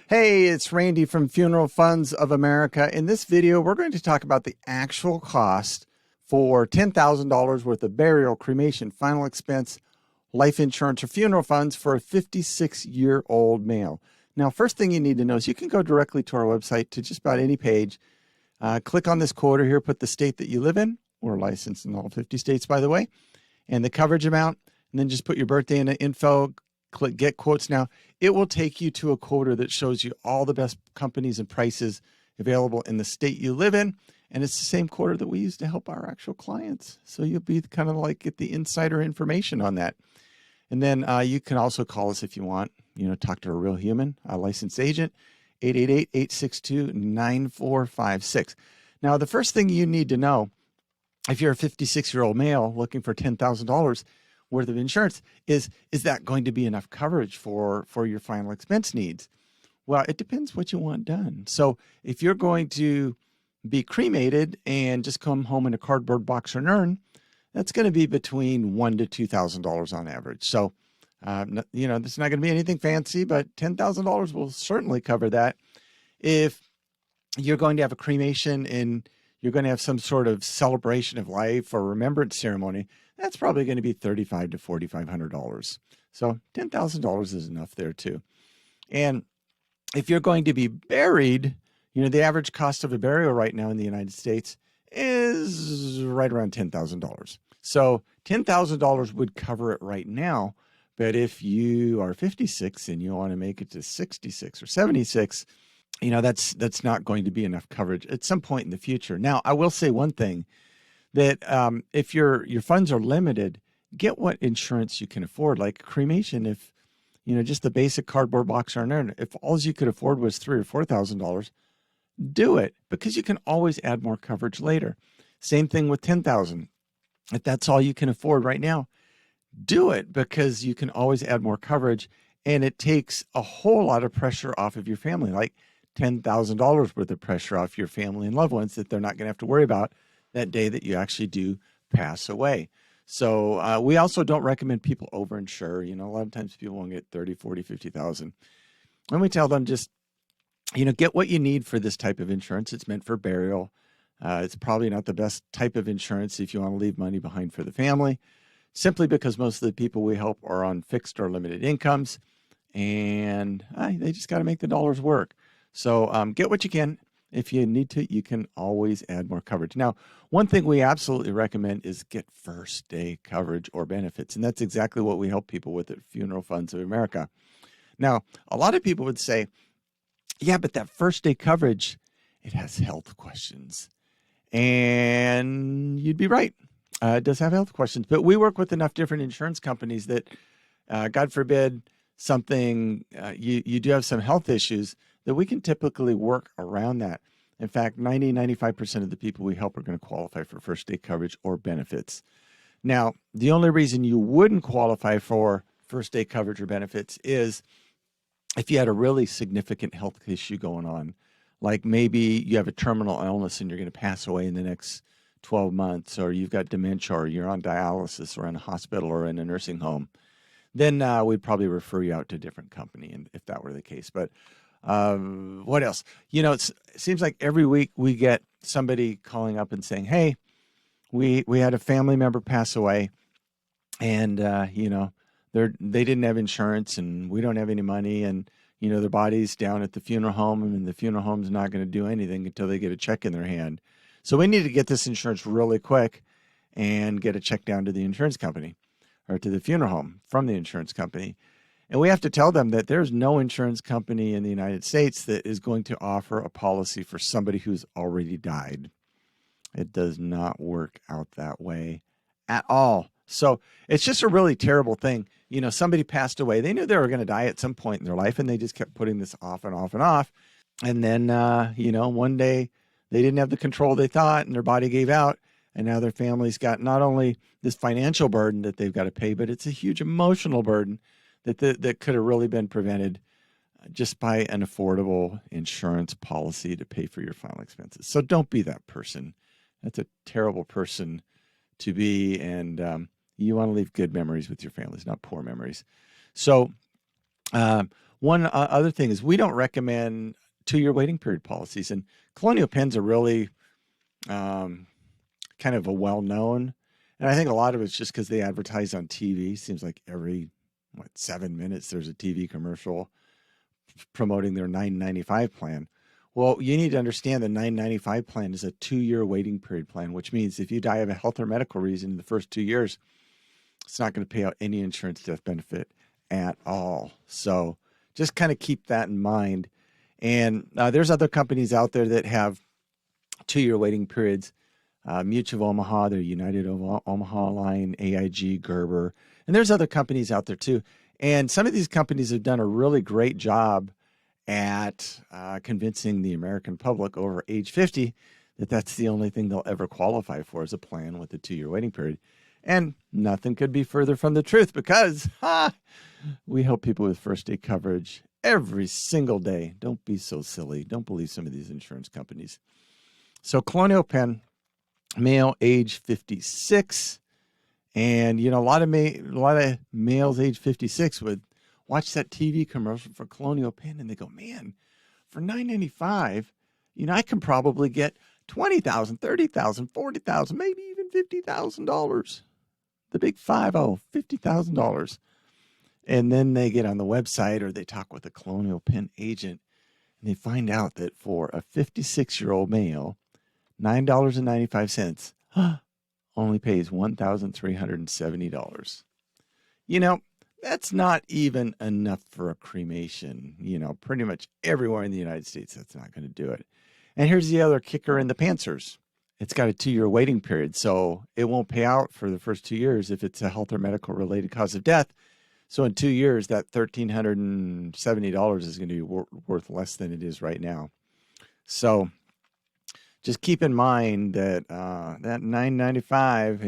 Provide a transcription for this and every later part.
Hey, it's Randy from Funeral Funds of America. In this video, we're going to talk about the actual cost for $10,000 worth of burial, cremation, final expense, life insurance, or funeral funds for a 56-year-old male. Now, first thing you need to know is you can go directly to our website to just about any page. Click on this quote here, put the state that you live in. We're licensed in all 50 states, by the way, and the coverage amount, and then just put your birthday and info. Click Get Quotes Now. It will take you to a quoter that shows you all the best companies and prices available in the state you live in. And it's the same quoter that we use to help our actual clients. So you'll be kind of like get the insider information on that. And then you can also call us if you want, talk to a real human, a licensed agent, 888-862-9456. Now, the first thing you need to know, if you're a 56-year-old male looking for $10,000 worth of insurance, is that going to be enough coverage for your final expense needs? Well, it depends what you want done. So if you're going to be cremated and just come home in a cardboard box or an urn, that's going to be between $1,000 to $2,000 on average. So, this is not going to be anything fancy, but $10,000 will certainly cover that. If you're going to have a cremation and you're going to have some sort of celebration of life or remembrance ceremony, that's probably going to be $3,500 to $4,500. So $10,000 is enough there too. And if you're going to be buried, the average cost of a burial right now in the United States is right around $10,000. So $10,000 would cover it right now. But if you are 56 and you want to make it to 66 or 76, that's not going to be enough coverage at some point in the future. Now, I will say one thing, that if your funds are limited, get what insurance you can afford. Like cremation, if just the basic cardboard box or an urn, if all you could afford was $3,000 or $4,000, do it, because you can always add more coverage later. Same thing with $10,000. If that's all you can afford right now, do it, because you can always add more coverage, and it takes a whole lot of pressure off of your family, like $10,000 worth of pressure off your family and loved ones that they're not going to have to worry about that day that you actually do pass away. So we also don't recommend people overinsure. A lot of times people won't get 30, 40, 50,000. And we tell them just, get what you need for this type of insurance. It's meant for burial. It's probably not the best type of insurance if you want to leave money behind for the family, simply because most of the people we help are on fixed or limited incomes, and they just got to make the dollars work. So get what you can. If you need to, you can always add more coverage. Now, one thing we absolutely recommend is get first day coverage or benefits. And that's exactly what we help people with at Funeral Funds of America. Now, a lot of people would say, yeah, but that first day coverage, it has health questions. And you'd be right. It does have health questions. But we work with enough different insurance companies that, God forbid, you do have some health issues, that we can typically work around that. In fact, 95% of the people we help are going to qualify for first day coverage or benefits. Now, the only reason you wouldn't qualify for first day coverage or benefits is if you had a really significant health issue going on, like maybe you have a terminal illness and you're going to pass away in the next 12 months, or you've got dementia, or you're on dialysis, or in a hospital, or in a nursing home, then we'd probably refer you out to a different company, and if that were the case. But what else? It seems like every week we get somebody calling up and saying, hey, we had a family member pass away, and, they didn't have insurance, and we don't have any money, and, their body's down at the funeral home, and the funeral home's not going to do anything until they get a check in their hand. So we need to get this insurance really quick and get a check down to the insurance company, or to the funeral home from the insurance company. And we have to tell them that there's no insurance company in the United States that is going to offer a policy for somebody who's already died. It does not work out that way at all. So it's just a really terrible thing. Somebody passed away. They knew they were going to die at some point in their life, and they just kept putting this off and off and off. And then, one day they didn't have the control they thought, and their body gave out. And now their family's got not only this financial burden that they've got to pay, but it's a huge emotional burden that could have really been prevented just by an affordable insurance policy to pay for your final expenses. So don't be that person. That's a terrible person to be, and you want to leave good memories with your families, not poor memories. So One other thing is we don't recommend 2-year waiting period policies. And Colonial Penns are really kind of a well-known. And I think a lot of it's just because they advertise on TV. Seems like every 7 minutes there's a TV commercial promoting their $9.95 plan. Well, you need to understand the $9.95 plan is a 2-year waiting period plan, which means if you die of a health or medical reason in the first 2 years, it's not going to pay out any insurance death benefit at all. So just kind of keep that in mind. And there's other companies out there that have 2-year waiting periods. Mutual of Omaha, their United of Omaha line, AIG, Gerber, and there's other companies out there too. And some of these companies have done a really great job at convincing the American public over age 50 that that's the only thing they'll ever qualify for is a plan with a 2-year waiting period. And nothing could be further from the truth because we help people with first day coverage every single day. Don't be so silly. Don't believe some of these insurance companies. So Colonial Penn, male, age 56. And, a lot of males age 56 would watch that TV commercial for Colonial Penn and they go, man, for $9.95, I can probably get $20,000, $30,000, $40,000, maybe even $50,000. The big 50, $50,000. And then they get on the website or they talk with a Colonial Penn agent and they find out that for a 56-year-old male, $9.95 only pays $1,370. That's not even enough for a cremation. Pretty much everywhere in the United States, that's not going to do it. And here's the other kicker in the pantsers. It's got a 2-year waiting period, so it won't pay out for the first 2 years if it's a health or medical related cause of death. So in 2 years, that $1,370 is going to be worth less than it is right now. So just keep in mind that that $9.95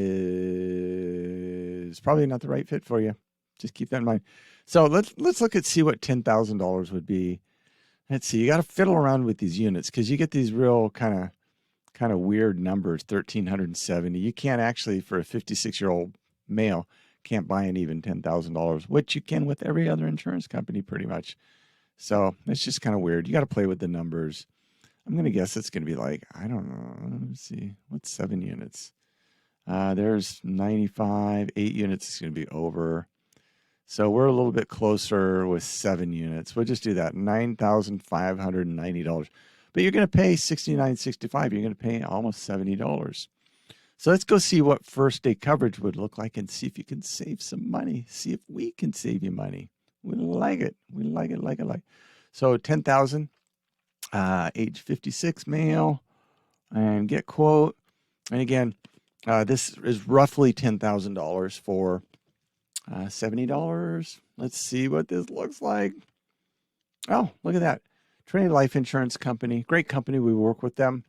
is probably not the right fit for you. Just keep that in mind. So let's look at see what $10,000 would be. Let's see. You got to fiddle around with these units because you get these real kind of weird numbers. 1,370. You can't actually, for a 56-year-old male, can't buy an even $10,000, which you can with every other insurance company pretty much. So it's just kind of weird. You got to play with the numbers. I'm going to guess it's going to be like, I don't know. Let's see. What's 7 units? There's 95. 8 units is going to be over. So we're a little bit closer with 7 units. We'll just do that. $9,590. But you're going to pay $69.65. You're going to pay almost $70. So let's go see what first day coverage would look like and see if you can save some money. See if we can save you money. We like it. We like it. So $10,000. Age 56 male, and get quote. And again, this is roughly $10,000 for $70. Let's see what this looks like. Oh, look at that. Trinity Life Insurance Company, great company. We work with them.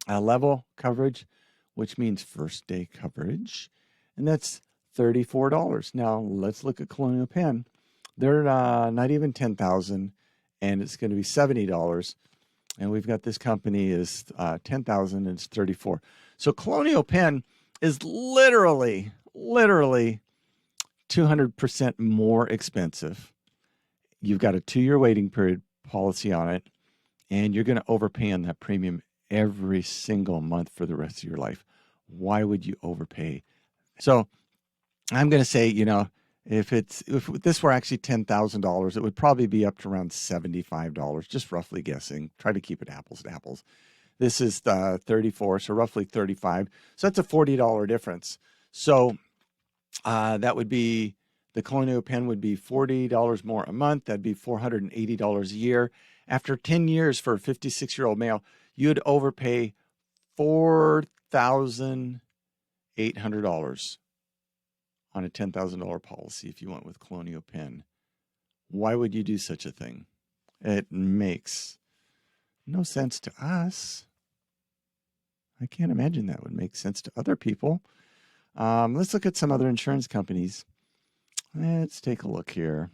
Level coverage, which means first day coverage, and that's $34. Now let's look at Colonial Penn. They're not even $10,000. And it's going to be $70. And we've got this company is $10,000 and it's $34. So Colonial Penn is literally 200% more expensive. You've got a 2-year waiting period policy on it, and you're going to overpay on that premium every single month for the rest of your life. Why would you overpay? So I'm going to say, if this were actually $10,000, it would probably be up to around $75, just roughly guessing. Try to keep it apples to apples. This is the 34, so roughly 35. So that's a $40 difference. So that would be, the Colonial Penn would be $40 more a month. That'd be $480 a year. After 10 years for a 56-year-old male, you'd overpay $4,800 on a $10,000 policy if you went with Colonial Penn. Why would you do such a thing? It makes no sense to us. I can't imagine that would make sense to other people. Let's look at some other insurance companies. Let's take a look here.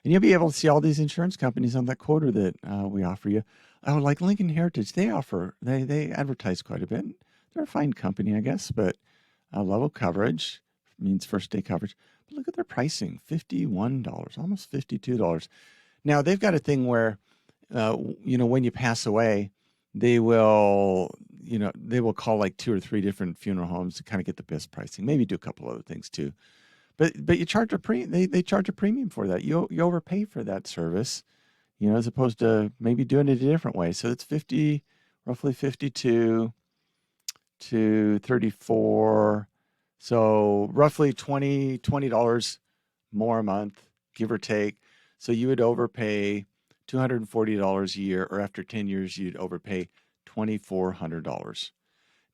And you'll be able to see all these insurance companies on that quoter that we offer you. Oh, like Lincoln Heritage, they advertise quite a bit. They're a fine company, I guess, but level coverage means first day coverage. But look at their pricing, $51, almost $52. Now, they've got a thing where, when you pass away, they will call like 2 or 3 different funeral homes to kind of get the best pricing. Maybe do a couple other things too. But you charge they charge a premium for that. You overpay for that service, as opposed to maybe doing it a different way. So it's roughly 52 to 34. So roughly $20 more a month, give or take. So you would overpay $240 a year, or after 10 years, you'd overpay $2,400.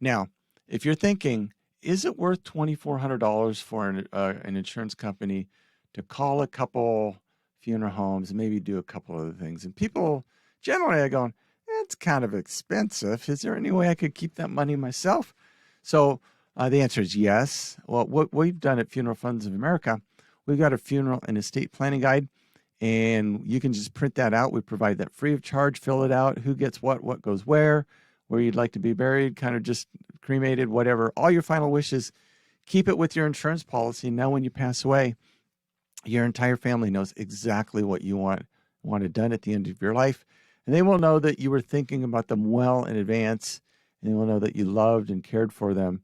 Now, if you're thinking, is it worth $2,400 for an insurance company to call a couple funeral homes and maybe do a couple other things? And people generally are going, it's kind of expensive. Is there any way I could keep that money myself? So the answer is yes. Well, what we've done at Funeral Funds of America, we've got a funeral and estate planning guide, and you can just print that out. We provide that free of charge. Fill it out. Who gets what goes where you'd like to be buried, kind of just cremated, whatever. All your final wishes. Keep it with your insurance policy. Now, when you pass away, your entire family knows exactly what you wanted done at the end of your life. And they will know that you were thinking about them well in advance. And they will know that you loved and cared for them,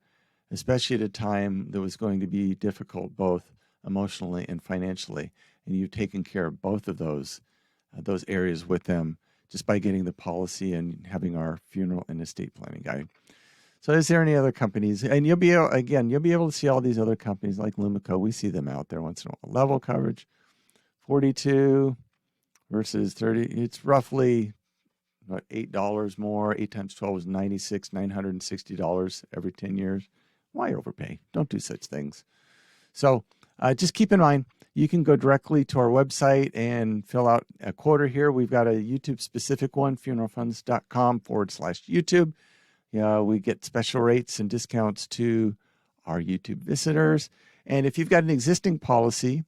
especially at a time that was going to be difficult, both emotionally and financially. And you've taken care of both of those areas with them just by getting the policy and having our funeral and estate planning guide. So is there any other companies? And you'll be able to see all these other companies like Lumico. We see them out there once in a while. Level coverage, 42 versus 30. It's roughly about $8 more. 8 times 12 is $960 every 10 years. Why overpay? Don't do such things. So just keep in mind, you can go directly to our website and fill out a quote here. We've got a YouTube specific one, funeralfunds.com/YouTube. We get special rates and discounts to our YouTube visitors. And if you've got an existing policy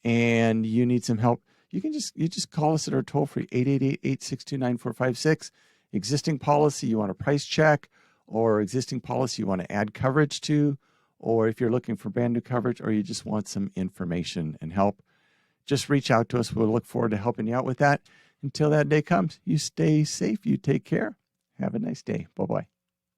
and you need some help, you just call us at our toll-free 888-862-9456. Existing policy you want a price check, or existing policy you want to add coverage to, or if you're looking for brand new coverage, or you just want some information and help, just reach out to us. We'll look forward to helping you out with that. Until that day comes, you stay safe, you take care. Have a nice day. Bye-bye.